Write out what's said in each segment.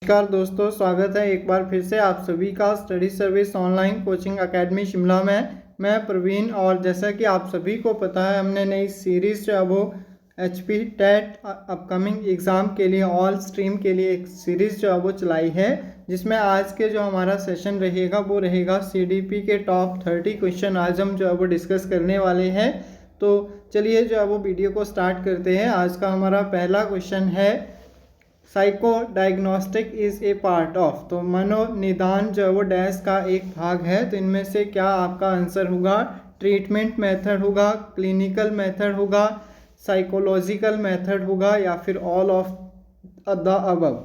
नमस्कार दोस्तों, स्वागत है एक बार फिर से आप सभी का study service online coaching academy Shimla में। मैं प्रवीण, और जैसा कि आप सभी को पता है, हमने नई सीरीज़ जो है वो HP टेट अपकमिंग एग्ज़ाम के लिए ऑल स्ट्रीम के लिए एक सीरीज़ जो है वो चलाई है, जिसमें आज के जो हमारा सेशन रहेगा वो रहेगा CDP के टॉप 30 क्वेश्चन आज हम जो है वो डिस्कस करने वाले हैं। तो चलिए जो है वो वीडियो को स्टार्ट करते हैं। आज का हमारा पहला क्वेश्चन है, psycho diagnostic is a part of. तो मनोनिदान जो है वो डैश का एक भाग है। तो इनमें से क्या आपका आंसर होगा? ट्रीटमेंट मेथड होगा, क्लिनिकल मेथड होगा, साइकोलॉजिकल मेथड होगा, या फिर ऑल ऑफ द अबव।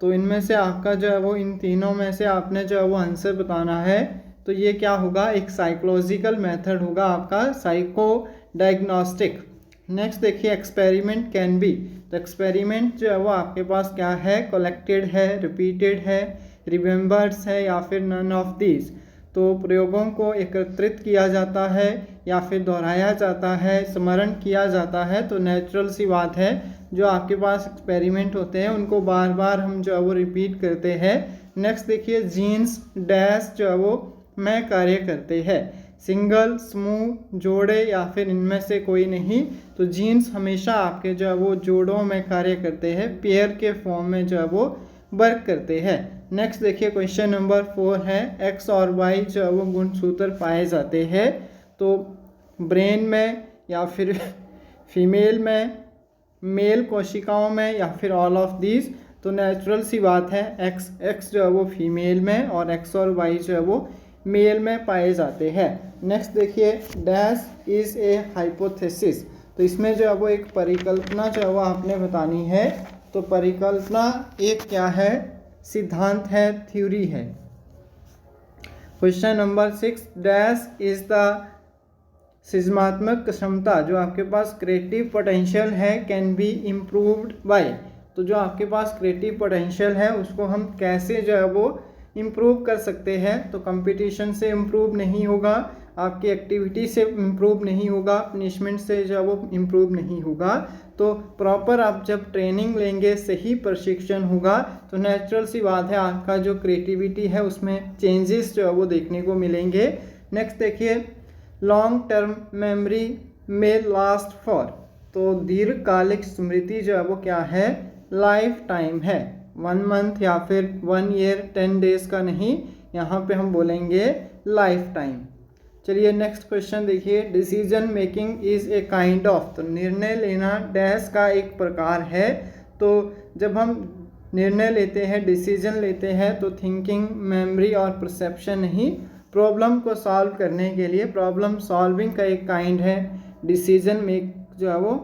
तो इनमें से आपका जो है वो इन तीनों में से आपने जो है वो आंसर बताना है। तो ये क्या होगा? एक साइकोलॉजिकल मेथड होगा आपका, साइको डायग्नोस्टिक। नेक्स्ट देखिए, एक्सपेरिमेंट कैन बी। तो एक्सपेरिमेंट जो है वो आपके पास क्या है? कलेक्टेड है, रिपीटेड है, रिमेंबर्स है, या फिर नन ऑफ दीज। तो प्रयोगों को एकत्रित किया जाता है या फिर दोहराया जाता है, स्मरण किया जाता है। तो नेचुरल सी बात है, जो आपके पास एक्सपेरिमेंट होते हैं उनको बार बार हम जो है वो रिपीट करते हैं। नेक्स्ट देखिए, जीन्स डैश जो है वो में कार्य करते हैं, सिंगल, समूह, जोड़े, या फिर इनमें से कोई नहीं। तो जीन्स हमेशा आपके जो है वो जोड़ों में कार्य करते हैं, पेयर के फॉर्म में जो है वो वर्क करते हैं। नेक्स्ट देखिए, क्वेश्चन नंबर 4 है, एक्स और वाई जो है वो गुणसूत्र पाए जाते हैं। तो ब्रेन में, या फिर फीमेल में, मेल कोशिकाओं में, या फिर ऑल ऑफ दीज। तो नेचुरल सी बात है, एक्स जो है वो फीमेल में और एक्स और वाई जो है वो मेल में पाए जाते हैं। नेक्स्ट देखिए, डैश इज़ ए हाइपोथेसिस। तो इसमें जो है वो एक परिकल्पना जो है वो आपने बतानी है। तो परिकल्पना एक क्या है? सिद्धांत है, थ्योरी है। Question number 6, dash is the सृजनात्मक क्षमता जो आपके पास क्रिएटिव पोटेंशियल है, कैन बी इम्प्रूव्ड बाय। तो जो आपके पास क्रिएटिव पोटेंशियल है उसको हम कैसे जो है वो इम्प्रूव कर सकते हैं? तो कंपटीशन से इम्प्रूव नहीं होगा, आपकी एक्टिविटी से इम्प्रूव नहीं होगा, पनिशमेंट से जो है वो इम्प्रूव नहीं होगा। तो प्रॉपर आप जब ट्रेनिंग लेंगे, सही प्रशिक्षण होगा, तो नेचुरल सी बात है आपका जो क्रिएटिविटी है उसमें चेंजेस जो है वो देखने को मिलेंगे। नेक्स्ट देखिए, लॉन्ग टर्म मेमोरी में लास्ट फॉर। तो दीर्घकालिक स्मृति जो है वो क्या है? लाइफ टाइम है, 1 मंथ या फिर 1 ईयर 10 डेज का नहीं, यहाँ पे हम बोलेंगे लाइफ टाइम। चलिए नेक्स्ट क्वेश्चन देखिए, decision making is a kind of. तो निर्णय लेना डैश का एक प्रकार है। तो जब हम निर्णय लेते हैं, डिसीजन लेते हैं, तो थिंकिंग, मेमोरी और परसेप्शन नहीं, प्रॉब्लम को सॉल्व करने के लिए प्रॉब्लम सॉल्विंग का एक काइंड है डिसीजन मेक जो है वो।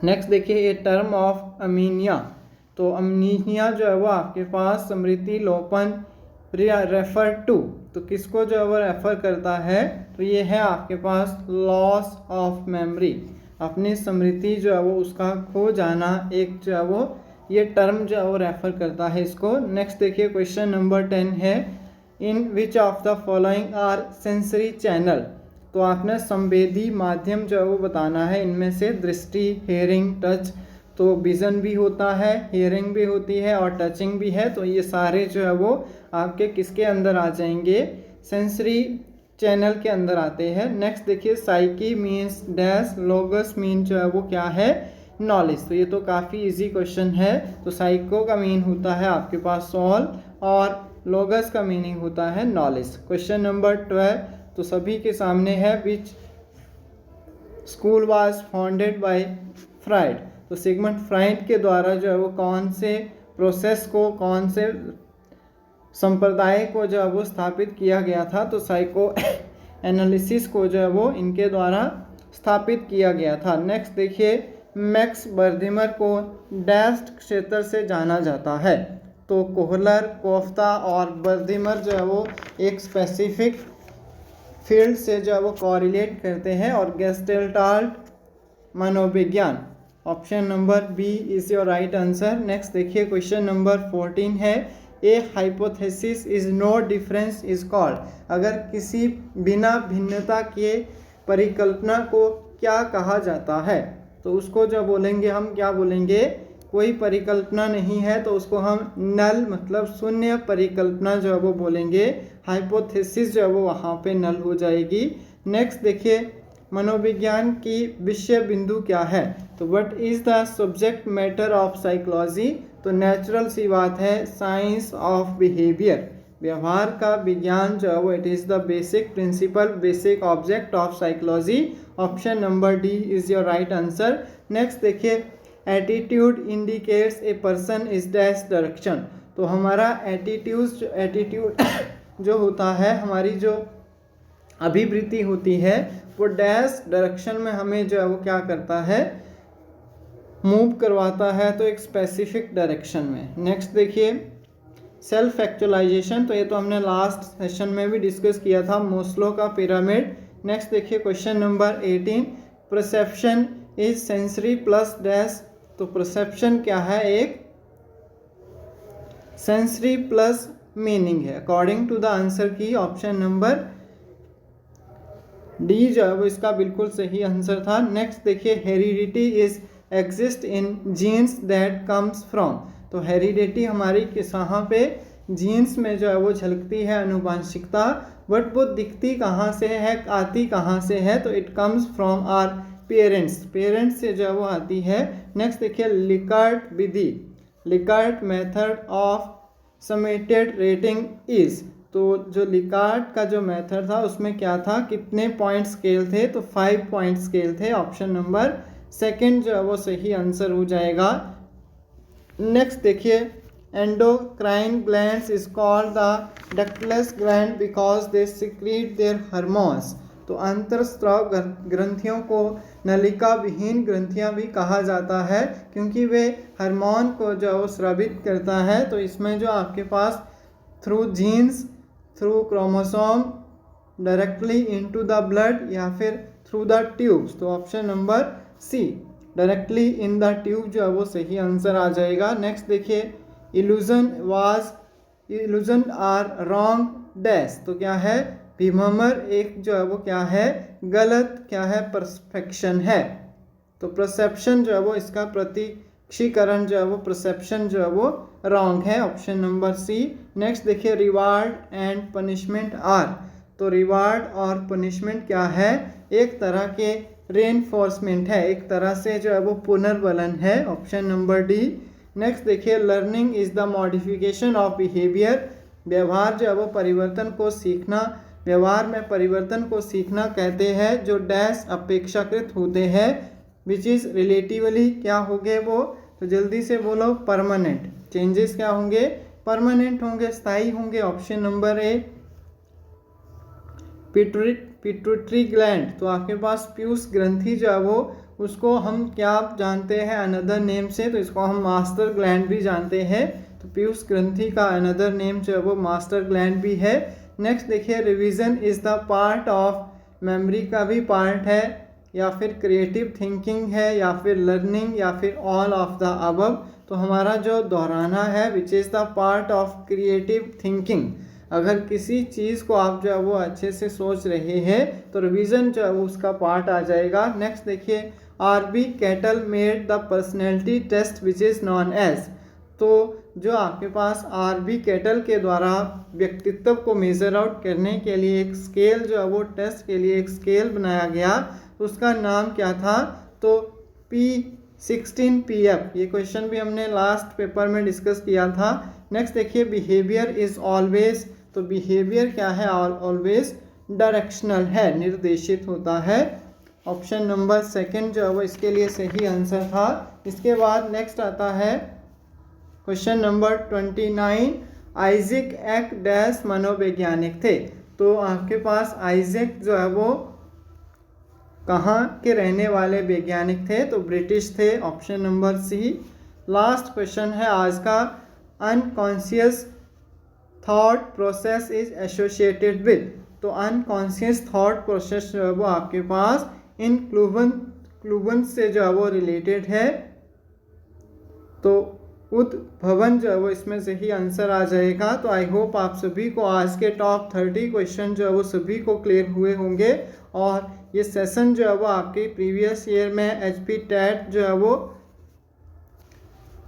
नेक्स्ट देखिए, ये टर्म ऑफ अमीनिया। तो अमीनिया जो है वो आपके पास स्मृति लोपन रेफर टू। तो किसको जो है वो रेफर करता है? तो ये है आपके पास लॉस ऑफ मेमोरी, अपनी स्मृति जो है वो उसका खो जाना, एक जो है वो ये टर्म जो है वो रेफर करता है इसको। नेक्स्ट देखिए, क्वेश्चन नंबर 10 है, in which of the following are sensory channel. तो आपने संवेदी माध्यम जो है वो बताना है। इनमें से दृष्टि, हेयरिंग, टच। तो विजन भी होता है, हेयरिंग भी होती है और टचिंग भी है। तो ये सारे जो है वो आपके किसके अंदर आ जाएंगे? सेंसरी चैनल के अंदर आते हैं। नेक्स्ट देखिए, साइकी मीन्स डैश, लोगस मीन जो है वो क्या है? नॉलेज। तो ये तो काफ़ी इजी क्वेश्चन है। तो साइको का मीन होता है आपके पास सोल, और लोगस का मीनिंग होता है नॉलेज। क्वेश्चन नंबर 12 तो सभी के सामने है, which school was founded by fried. तो सिगमंड फ्राइड के द्वारा जो है वो कौन से प्रोसेस को, कौन से संप्रदाय को जो है वो स्थापित किया गया था? तो साइको एनालिसिस को जो है वो इनके द्वारा स्थापित किया गया था। नेक्स्ट देखिए, मैक्स बर्दिमर को डैश क्षेत्र से जाना जाता है। तो कोहलर, कोफ्ता और बर्दिमर जो है वो एक स्पेसिफिक फील्ड से जो है वो कॉरिलेट करते हैं, और गेस्टेल्टाल्ट मनोविज्ञान। Option number B is your right answer. Next देखिए, क्वेश्चन नंबर 14 है, a hypothesis is no difference is called. अगर किसी बिना भिन्नता के परिकल्पना को क्या कहा जाता है? तो उसको जो बोलेंगे हम, क्या बोलेंगे? कोई परिकल्पना नहीं है तो उसको हम नल मतलब शून्य परिकल्पना जो है वो बोलेंगे। हाइपोथेसिस जो है वो वहाँ पे नल हो जाएगी। नेक्स्ट देखिए मनोविज्ञान की विषय बिंदु क्या है, तो what is the subject matter of psychology, तो नेचुरल सी बात है साइंस ऑफ बिहेवियर, व्यवहार का विज्ञान जो है वो it is the basic principle basic object of psychology. Option number D is your right answer. Next देखिए attitude indicates a person is dash direction, तो हमारा एटीट्यूड जो होता है, हमारी जो अभिवृत्ति होती है वो डैश डायरेक्शन में हमें जो है वो क्या करता है, मूव करवाता है, तो एक स्पेसिफिक डायरेक्शन में। नेक्स्ट देखिए सेल्फ एक्चुअलाइजेशन, तो ये तो हमने लास्ट सेशन में भी डिस्कस किया था, मोस्लो का पिरामिड। नेक्स्ट देखिए question number 18, perception is sensory plus dash, तो परसेप्शन क्या है, एक सेंसरी प्लस मीनिंग है अकॉर्डिंग टू द आंसर की। ऑप्शन नंबर डी जो है वो इसका बिल्कुल सही आंसर था। नेक्स्ट देखिए heredity is exist in genes that comes from, तो हेरिडिटी हमारी कहाँ पे जीन्स में जो है वो झलकती है आनुवंशिकता, बट वो दिखती कहाँ से है, आती कहाँ से है, तो it comes from our parents, parents से जो है वो आती है। नेक्स्ट देखिए लिकार्ट विधि, Likert method of summated rating is, तो जो लिकार्ट का जो मेथड था उसमें क्या था, कितने पॉइंट स्केल थे, तो 5 पॉइंट स्केल थे। ऑप्शन नंबर सेकंड जो है वो सही आंसर हो जाएगा। नेक्स्ट देखिए endocrine glands is called the ductless gland because they secrete their hormones, तो अंतरस्राव ग्रंथियों को नलिका विहीन ग्रंथियां भी कहा जाता है क्योंकि वे हार्मोन को जो स्रावित करता है। तो इसमें जो आपके पास through genes, through chromosome, directly into the blood या फिर थ्रू द ट्यूब्स, तो option number C directly in the tube जो है वो सही आंसर आ जाएगा। नेक्स्ट देखिए इल्यूजन आर रॉन्ग डैश, तो क्या है भीमर एक जो है वो क्या है गलत क्या है परसेप्शन है, तो परसेप्शन जो है वो इसका प्रतीक्षीकरण जो है वो परसेप्शन जो है वो रॉन्ग है। Option number C. नेक्स्ट देखिए रिवार्ड एंड पनिशमेंट आर, तो रिवार्ड और पनिशमेंट क्या है, एक तरह के रेनफोर्समेंट है, एक तरह से जो है वो पुनर्बलन है। Option number D. नेक्स्ट देखिए learning is the modification of behaviour, व्यवहार जो है वो परिवर्तन को सीखना, व्यवहार में परिवर्तन को सीखना कहते हैं जो डैश अपेक्षाकृत होते हैं, विच इज़ रिलेटिवली क्या होंगे वो, तो जल्दी से बोलो परमानेंट, चेंजेस क्या होंगे परमानेंट होंगे, स्थायी होंगे। Option number A. Pituitary gland, तो आपके पास पीयूष ग्रंथि जो है वो उसको हम क्या जानते हैं अनदर नेम से, तो इसको हम मास्टर ग्लैंड भी जानते हैं, तो पीयूष ग्रंथि का अनदर नेम जो है वो मास्टर ग्लैंड भी है। नेक्स्ट देखिए revision is the part of memory का भी पार्ट है या फिर क्रिएटिव थिंकिंग है या फिर लर्निंग या फिर ऑल ऑफ द अबव, तो हमारा जो दोहराना है which is the part of creative thinking. अगर किसी चीज़ को आप जो है वो अच्छे से सोच रहे हैं तो रिवीजन जो है वो उसका पार्ट आ जाएगा। नेक्स्ट देखिए R B Cattell made the personality test which is known as, तो जो आपके पास आरबी कैटल के द्वारा व्यक्तित्व को मेज़र आउट करने के लिए एक स्केल जो है वो टेस्ट के लिए एक स्केल बनाया गया, उसका नाम क्या था, तो P16PF, ये क्वेश्चन भी हमने लास्ट पेपर में डिस्कस किया था। नेक्स्ट देखिए बिहेवियर इज ऑलवेज, तो बिहेवियर क्या है ऑलवेज डायरेक्शनल है, निर्देशित होता है। ऑप्शन नंबर सेकंड जो है वो इसके लिए सही आंसर था। इसके बाद नेक्स्ट आता है क्वेश्चन नंबर 29, आइजैक एक डैश मनोवैज्ञानिक थे, तो आपके पास आइजैक जो है वो कहाँ के रहने वाले वैज्ञानिक थे, तो ब्रिटिश थे। Option number C. Last question है आज का, unconscious thought process is associated with, तो अनकॉन्शियस थॉट प्रोसेस जो है वो आपके पास इन क्लूवन से जो है वो रिलेटेड है, तो उद्भवन जो है वो इसमें सही आंसर आ जाएगा। तो आई होप आप सभी को आज के टॉप 30 क्वेश्चन जो है वो सभी को क्लियर हुए होंगे और ये सेशन जो है वो आपके प्रीवियस ईयर में HP टेट जो है वो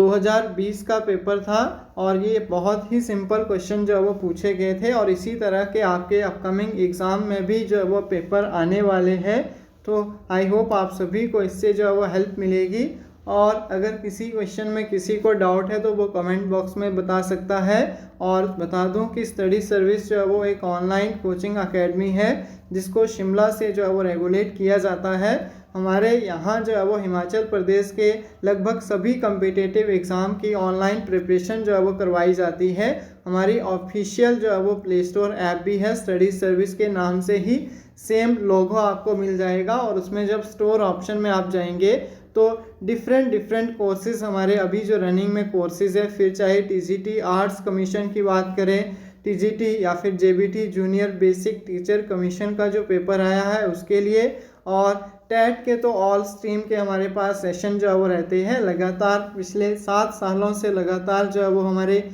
2020 का पेपर था और ये बहुत ही सिंपल क्वेश्चन जो है वो पूछे गए थे और इसी तरह के आपके अपकमिंग एग्ज़ाम में भी जो है वो पेपर आने वाले हैं। तो आई होप आप सभी को इससे जो है वो हेल्प मिलेगी और अगर किसी क्वेश्चन में किसी को डाउट है तो वो कमेंट बॉक्स में बता सकता है। और बता दूं कि स्टडी सर्विस जो है वो एक ऑनलाइन कोचिंग एकेडमी है जिसको शिमला से जो है वो रेगुलेट किया जाता है। हमारे यहाँ जो है वो हिमाचल प्रदेश के लगभग सभी कम्पिटिटिव एग्ज़ाम की ऑनलाइन प्रिपरेशन जो है वो करवाई जाती है। हमारी ऑफिशियल जो है वो प्ले स्टोर ऐप भी है, स्टडी सर्विस के नाम से ही सेम लोगो आपको मिल जाएगा और उसमें जब स्टोर ऑप्शन में आप जाएंगे तो डिफरेंट कोर्सेज़ हमारे अभी जो रनिंग में कोर्सेज़ है, फिर चाहे टीजीटी आर्ट्स कमीशन की बात करें, टीजीटी या फिर JBT junior basic teacher commission का जो पेपर आया है उसके लिए, और टेट के तो ऑल स्ट्रीम के हमारे पास सेशन जो है वो रहते हैं लगातार। पिछले 7 सालों से लगातार जो है वो हमारे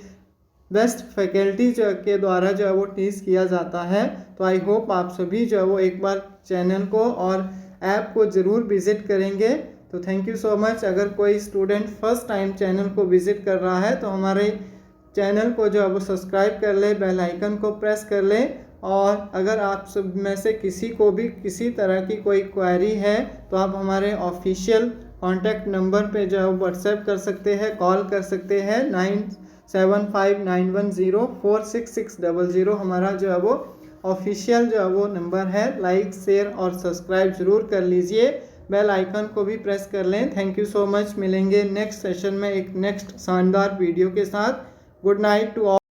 बेस्ट फैकल्टी जो के द्वारा जो है वो टीच किया जाता है। तो आई होप आप सभी जो है वो एक बार चैनल को और ऐप को ज़रूर विज़िट करेंगे। तो थैंक यू सो मच। अगर कोई स्टूडेंट फर्स्ट टाइम चैनल को विज़िट कर रहा है तो हमारे चैनल को जो है वो सब्सक्राइब कर ले, बेल आइकन को प्रेस कर ले। और अगर आप सब में से किसी को भी किसी तरह की कोई क्वेरी है तो आप हमारे ऑफिशियल कॉन्टैक्ट नंबर पे जो है व्हाट्सएप कर सकते हैं, कॉल कर सकते हैं। 9759104660 हमारा जो है वो ऑफिशियल जो है वो नंबर है। लाइक शेयर और सब्सक्राइब ज़रूर कर लीजिए, बेल आइकन को भी प्रेस कर लें। Thank you so much. मिलेंगे नेक्स्ट सेशन में एक नेक्स्ट शानदार वीडियो के साथ। Good night to all.